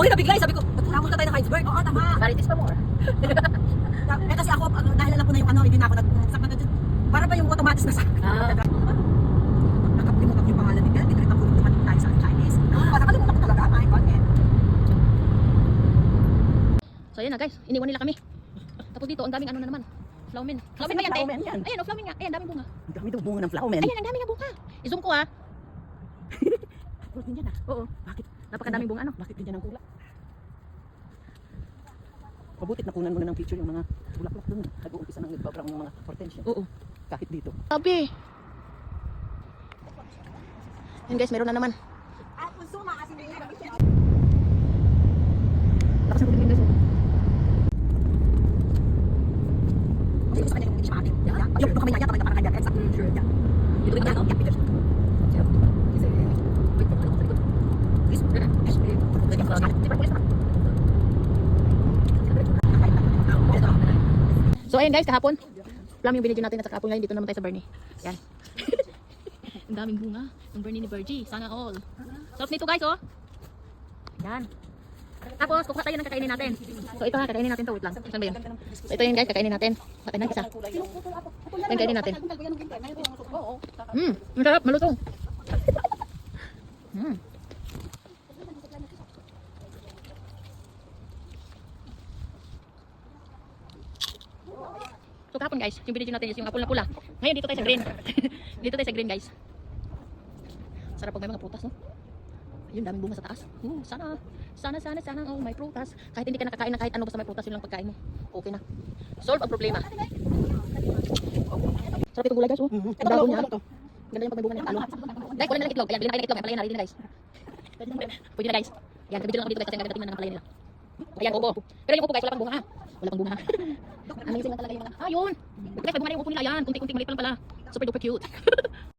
rin nabigla, sabi ko, ba't pumunta tayo ng Heidelberg? Oo, tama. Marites pa more. Eh kasi ako, dahil alam ko na yung ano, hindi na ako nagsak na dyan. Para ba yung automatis na sak? Nakapilimutan ko yung pangalan nila, hindi rin ako dumating tayo sa Chinese. Nakalimutan ko talaga, my God. So ayan na guys, iniwan nila kami. Tapos dito, ang daming ano na naman. Flowmen. Flowmen ba yan, Flowmen yan. Ayan, oh, flowmen nga. Ayan, daming bunga. Ang dami daw bunga ng flowmen. Ayan, ang daming nga bunga. I-zoom ko ah. Fruit din yan ah. Oo. Bakit? Napakadaming bunga, ano? Bakit ganyan ang kulak? Mabutit na kunan mo na ng picture yung mga bulaklak dun. Nag-uumpisa ng nagbabrang ng mga hortensia. Oo. Kahit dito. Sabi. Ayan guys, meron na naman. Lakas ng kulit guys. Kasi gusto kanya yung hindi siya maating. Yung kami naya, tamay na parang kanya. Exact. Sure. Yeah. Dito rin yan. Yeah, picture. Kasi, wait, sa likod. Please. So ayan guys, kahapon. Plum yung binidyo natin at kahapon ngayon dito naman tayo sa Bernie. Yan. Ang daming bunga. Yung Bernie ni Virgie. Sana all. Sarap nito guys oh. Yan. Tapos kukuha tayo ng kakainin natin. So ito ha, kakainin natin to. Wait lang. Saan ba yun? So ito yun guys, kakainin natin. Patay na isa. Yan, kainin natin. Ang sarap. Malutong. So kahapon guys, yung binidyo natin is yung apple na pula. Ngayon dito tayo sa green. Dito tayo sa green guys. Sarap pag may mga prutas no. Ayun, daming bunga sa taas. Sana oh, may prutas. Kahit hindi ka nakakain ng kahit ano basta may prutas, yun lang pagkain mo. Okay na. Solve ang problema. Sarap itong gulay guys oh. Ang dahon niya. Ganda yung pag may bunga niya. Talo. Guys, wala na lang itlog. Ayan, bilhin na kayo ng itlog. May palaya na rin guys. Pwede na guys. Yan, nabidyo lang kami dito guys kasi ang ganda tingnan ng palaya nila. Ayan, upo. Pero yung upo guys, wala pang bunga ha. Wala pang bunga ha. Amazing lang talaga yung mga. Yun. Guys, may bunga na yung upo nila. Yan, kunti-kunti maliit pa lang pala. Super duper cute.